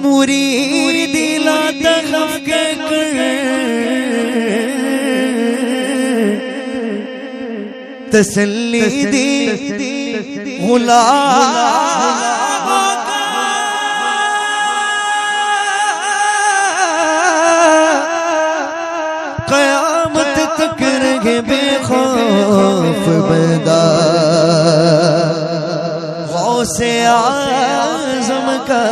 मुरीद दिला तलफ के कर तसल्ली दी गुलाम क़यामत तक रहे बेखौफ बंदा गौसे आज़म का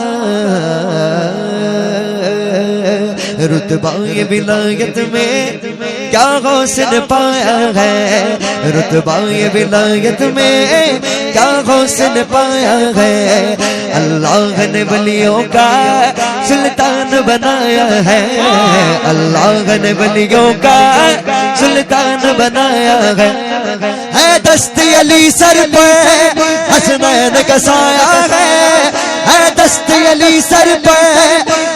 रुतबा ये विलायत में क्या गौस ने पाया है, रुतबा ये विलायत में क्या गौस ने पाया है। अल्लाह ने वलियों का सुल्तान बनाया है, अल्लाह ने वलियों का सुल्तान बनाया है दस्ती अली सर पे हसनैन का साया है दस्ती अली सर पे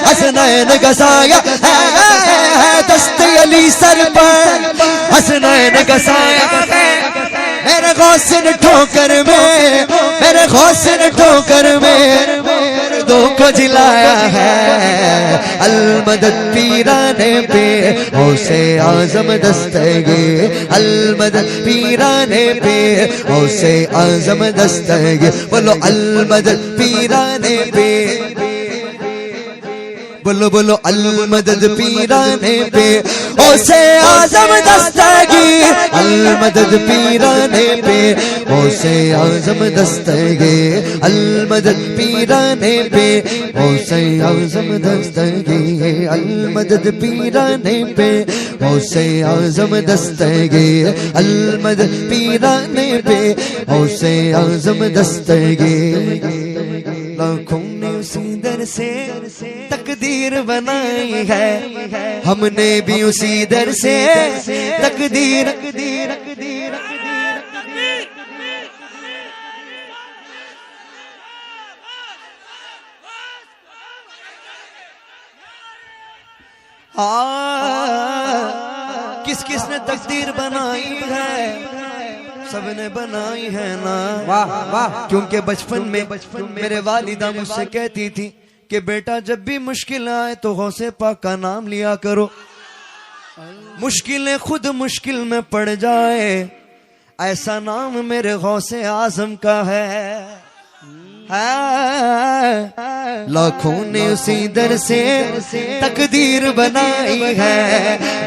हसनैन का साया है दस्ती अली सर पे हसनैन का साया है। मेरे गौस ने ठोकर में, मेरे गौस ने ठोकर में दो को जिलाया है। अलमदद पीराने पे गौसे आज़म दस्तगीर, अलमदद पीराने पे गौसे आज़म दस्तगीर। बोलो अलमदद पीराने पे, बोलो बोलो अलमदद पीराने पे गौसे आज़म दस्तगीर, अलमदद पीराने पे गौसे आज़म दस्तगीर, अलमदद पीराने पे गौसे आज़म दस्तगीर, अलमदद पीराने पे गौसे आज़म दस्तगीर, अलमदद पीराने पे गौसे आज़म दस्तगीर। लाखों ने उसी दर से तकदीर बनाई है, हमने भी उसी दर से तकदीर किस किस ने तकदीर बनाई है, सबने बनाई है ना। वाह वाह। क्योंकि बचपन में मेरे वालिदा मुझसे कहती थी कि बेटा जब भी मुश्किल आए तो गौसे पाक का नाम लिया करो, मुश्किलें खुद मुश्किल में पड़ जाए ऐसा नाम मेरे गौसे आज़म का है। लाखों ने उसी दर से तकदीर बनाई है,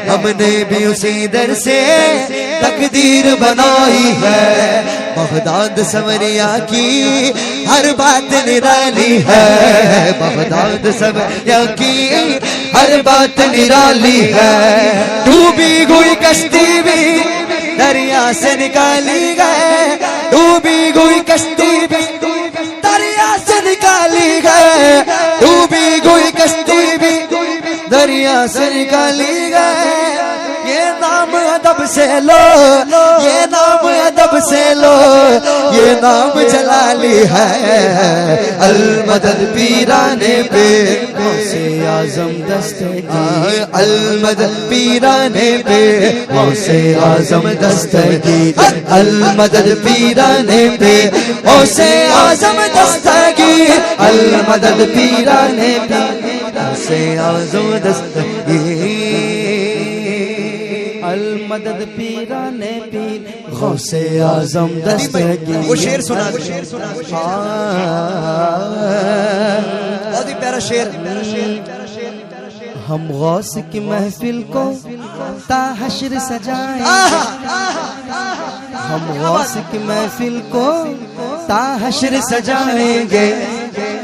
हमने भी उसी दर से तकदीर बनाई है। बगदाद सवरिया की हर बात निराली है, बगदाद सवरिया की हर बात निराली है। डूबी हुई कश्ती भी दरिया से निकाली गए, डूबी हुई कश्ती भी दरिया से निकाली गए, डूबी हुई कश्ती भी दरिया से निकाली गए। ये नाम अदब से लो, ये नाम अदब से लो, ये नाम जलाली है। अलमदद पीराने पे गौसे आज़म दस्तगीर, अलमदद पीराने पे गौसे आज़म दस्तगीर, अलमदद पीराने पे गौसे आज़म दस्तगीर, अलमदद पीराने पे गौसे आज़म दस्तगीर, अलमदद पीराने पे गौसे आज़म दस्तगीर। वो शेर सुना, बहुत ही प्यारा शेर। हम गौस की महफिल को ताहशर सजाएंगे, हम गौस की महफिल को ताहशर सजाएंगे,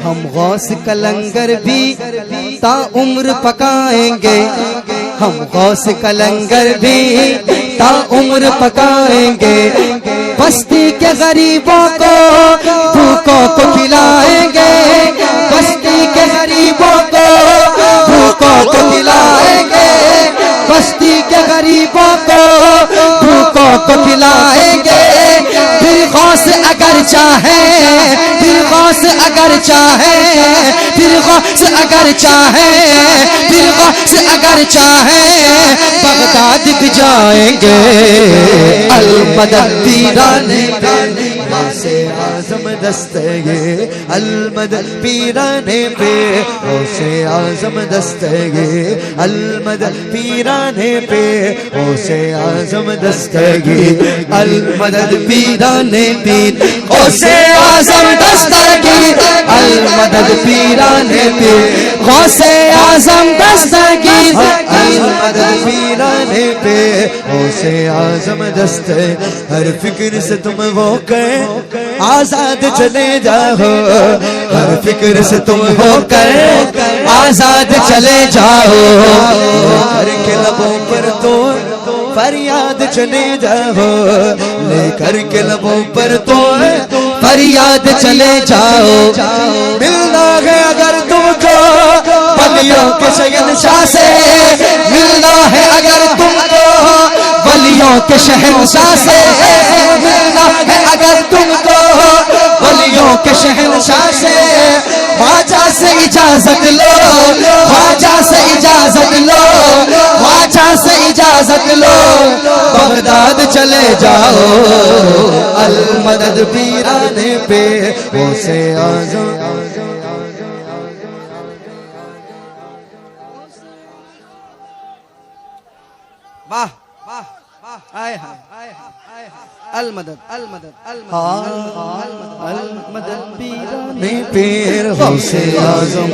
हम गौस का लंगर भी ता उम्र पकाएंगे, हम गौस का लंगर भी ता उम्र पकाएंगे। बस्ती के गरीबों को भूखों को खिलाएंगे, बस्ती के गरीबों को भूखों को खिलाएंगे, बस्ती के गरीबों को भूखों को खिलाएंगे। फिर गौस अगर चाहे, फिर गौस अगर चाहे, फिर गौस अगर चाहे, फिर गौस अगर चाहे बगदाद भी जाएंगे। अलमदद पीराने पे गौसे आजम दस्तगीर अल मदद पीराने पे गौसे आजम दस्तगीर अल मदद पीराने पे गौसे आजम दस्तगीर अल मदद पीराने पीर गौसे आजम दस्तगीर अल मदद पीराने पे गौसे आजम दस्तगीर अल मदद पीराने पे गौसे आजम दस्तगीर हर फिक्र से तुम वो कर आजाद चले जाओ हर फिक्र से तुम हो कर आजाद चले जाओ करके लबों पर तो फरियाद चले जाओ लेकर के लबों पर तो फरियाद चले जाओ मिलना है अगर तुमको वलियों के शहंशाह से मिलना है अगर तुमको वलियों के शहंशाह से मिलना है अगर तुमको वलियों के शहंशाह से ख्वाजा से इजाजत लो ख्वाजा से इजाजत लो ख्वाजा से इजाजत लो बगदाद चले जाओ अल मदद पीराने पे गौसे आजम वाह वाह आए हाय अल मदद अल मदद अल मदद पीराने पीर गौसे आजम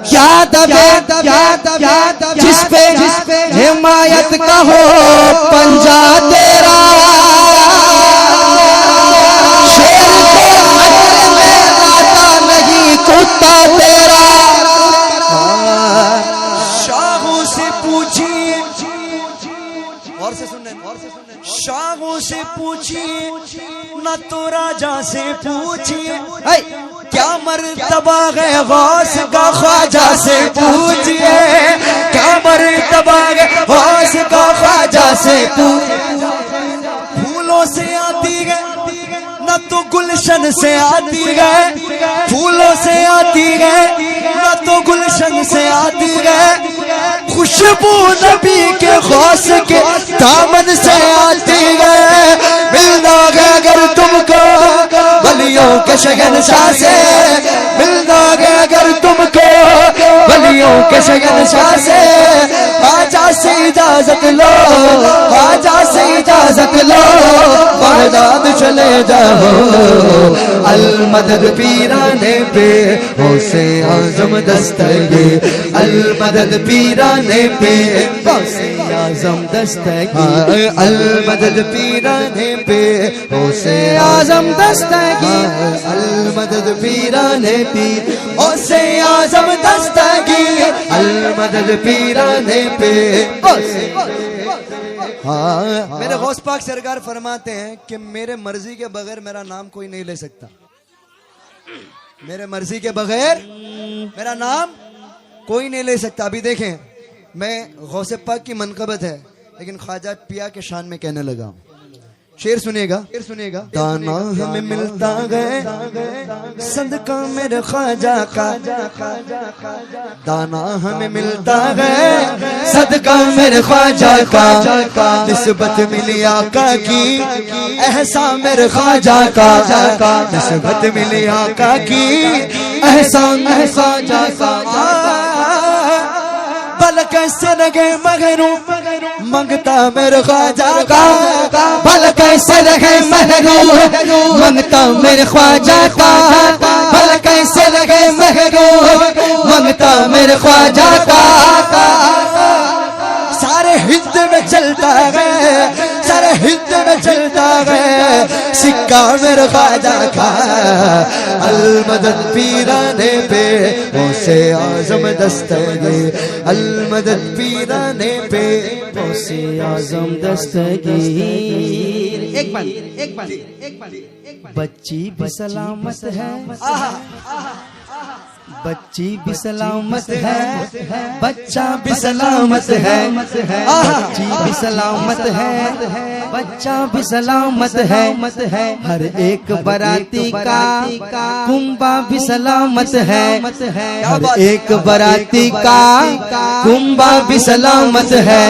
क्या दबे जिस पे हिमायत का हो पंजा तेरा शेर को में आता नहीं कुत्ता तेरा शाहों से पूछिए और से सुनने शाहों से पूछिए न तो राजा से पूछिए क्या मर्तबा है गौस का ख्वाजा से पूछिए क्या मर्तबा है गौस का ख्वाजा से फूलों से आती है न तो गुलशन से आती है फूलों से आती है न तो गुलशन से आती है खुशबू नबी के गौस के दामन से आती है मिलना है अगर तुमको वलियों के शहंशाह से मिलना है अगर तुमको वलियों के शहंशाह से ख्वाजा से इजाजत लो ख्वाजा से इजाजत लो बगदाद चले जाओ अल मदद पीराने पे गौसे आजम दस्तगीर अल मदद पीराने पे गौसे आजम दस्तगीर अल मदद पीराने पे गौसे आजम दस्तगीर अल मदद पीराने पीर गौसे आजम दस्तगीर अल मदद पीराने पे हाँ मेरे गौस पाक सरकार फरमाते हैं कि मेरे मर्जी के बगैर मेरा नाम कोई नहीं ले सकता मेरे मर्जी के बगैर मेरा नाम कोई नहीं ले सकता अभी देखें मैं गौसे पाक की मनकबत है लेकिन ख्वाजा पिया के शान में कहने लगा शेर सुनिएगा दाना हमें मिलता गए सदका मेरे ख्वाजा का दाना हमें मिलता गए सदका मेरे ख्वाजा का निस्बत मिली आका की एहसान मेरे ख्वाजा का निस्बत मिली आका की एहसान ख्वाजा का बल कैसे लगे मगरू मंगता मेरे ख्वाजा का बल कैसे लगे मगरू मंगता मेरे ख्वाजा का बल कैसे लगे मगरू मंगता मेरे ख्वाजा का सारे हिंद में चलता है सारे हिंद में चलता है सिक्का मेरे ख्वाजा का अल मदद पीराने पे गौसे आजम दस्तगीर अल मदद पीराने पे गौसे आजम दस्तगीर एक बार बच्ची भी सलामत है बच्ची भी सलामत है, बच्चा भी सलामत है, बच्ची भी सलामत है, बच्चा भी सलामत है, हर एक बराती का कुंबा भी सलामत है, हर एक बराती का कुंबा भी सलामत है।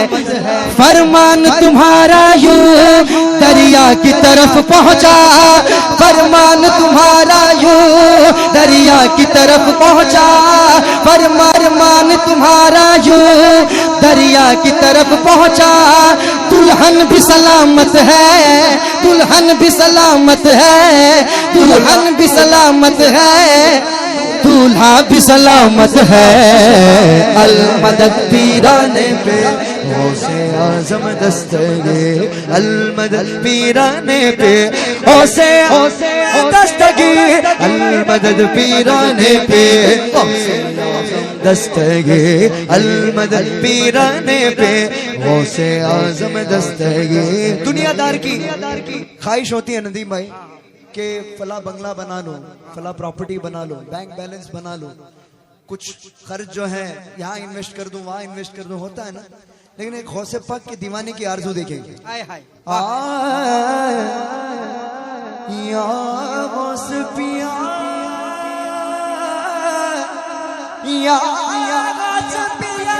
फरमान तुम्हारा यूं दरिया की तरफ पहुंचा, फरमान तुम्हारा यूं दरिया की तरफ पहुंचा, फरमान तुम्हारा यूं दरिया की तरफ पहुंचा। दुल्हन भी सलामत है, दुल्हन भी सलामत है, दुल्हन भी सलामत है, दूल्हा भी सलामत है। अल मदद पीराने पे गौसे आज़म दस्तगीर, अल मदद पीराने पे गौसे दस्तगीर, अल मदद पीराने पे गौसे आज़म दस्तगीर, अल मदद पीराने पे गौसे आज़म दस्तगीर। दुनियादार की ख्वाहिश होती है नदीम भाई कि फला बंगला बना लो, फला प्रॉपर्टी बना लो, बैंक बैलेंस बना लो, कुछ खर्च जो है यहाँ इन्वेस्ट कर दूं, वहां इन्वेस्ट कर दूं, होता है ना। लेकिन एक गौसे पाक की दीवाने की आरज़ू देखेंगे, या गौस पिया, या गौस पिया,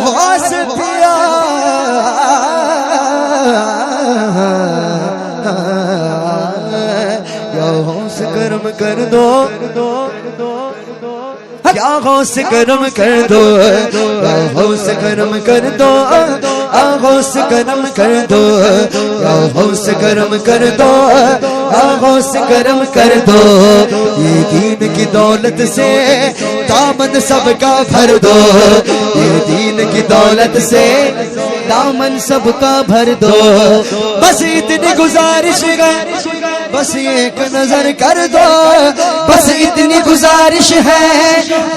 गौस पिया, या गौस करम कर दो, क्या गौस करम कर दो, या गौस करम कर दो, या गौस करम कर दो, या गौस करम कर दो, या गौस करम कर दो। ये दीन की दौलत से दामन सबका भर दो, ये दीन की दौलत से दामन सबका भर दो। बस इतनी गुजारिश है, बस एक नजर कर दो, बस इतनी गुजारिश है,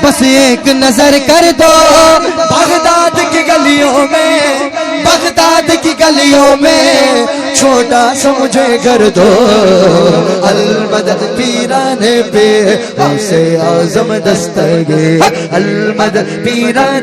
बस एक नजर कर दो। बगदाद की गलियों में, बगदाद की गलियों में छोटा सा मुझे कर दो। अल मदद पीराने पे गौसे आज़म दस्तगीर, अल मदद पीराने